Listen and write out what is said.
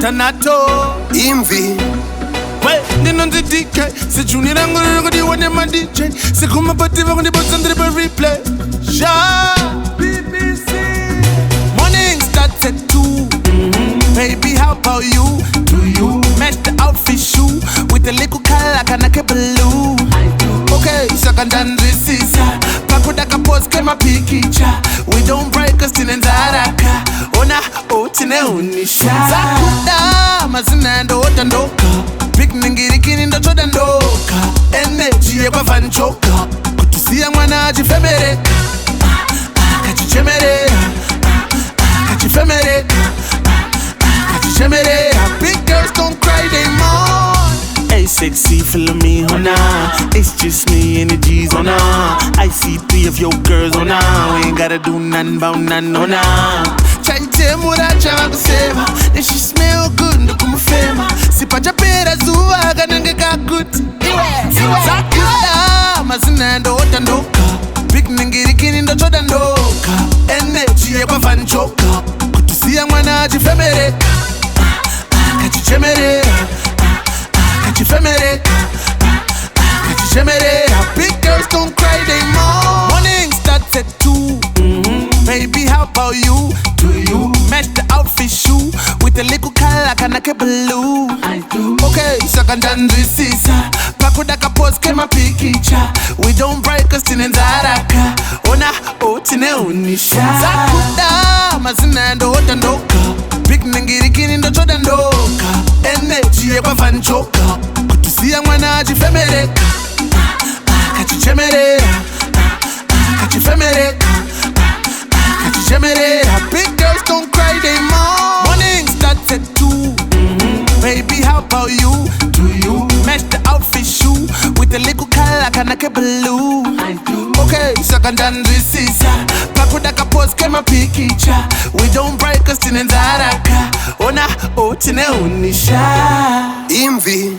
Tanato imvi. Well, then on the DK, say Junior and go to one of my DJ. Say come up at the on the bus and the replay. Sha PBC. Morning starts at 2. Baby, how about you? Do you match the outfit shoe with the little color can I keep blue? I do. Okay, second and this is Pakudaka post came a picture. We don't break us in Zaraka. Ona otine unisha. Zakuda mazina ndo otandoka. Big ningirikini ndo chodandoka. Energy yekwa vanchoka. Kutusia mwana ajifemereka. Kachichemereka. Kachifemereka. Kachichemereka. Big girls don't cry, they mourn. Hey sexy, follow me on it's just me, energies on I see 3 of your girls on we ain't gotta do nothing about nothing on Try to tell me what I try to save her. Then she smell good, no come fema. Sipa japera zuwa, ganenge kakuti Zakuda, mazina ndo otandoka. Big ningirikini ndo chodandoka. Energy yekwa vanchoka. Kutusia mwana ajifemereka. Kachichemereka. Kachichemereka. Big girls don't cry, they mourn. Morning starts at 2. Baby, how about you? Do you match the outfit shoe with the little color can I keep blue? I do. Okay, second and this is Pakudaka post came a picture. We don't break us in Zaraka. Ona otine unisha. Zakuda mazina ndo otandoka. Big ningirikini ndo chodandoka. Energy yekwa vanchoka. Kutusia mwana ajifemereka. Kachichemereka. Kachifemereka. Kachichemereka. Big girls don't cry, they mourn. Morning starts at 2. Baby, how about you? Do you match the outfit shoe with the little color can I keep blue? I do. Okay, second and this is Pakudaka post came a picture. We don't break us in Zaraka. Ona otine unisha. Imvi.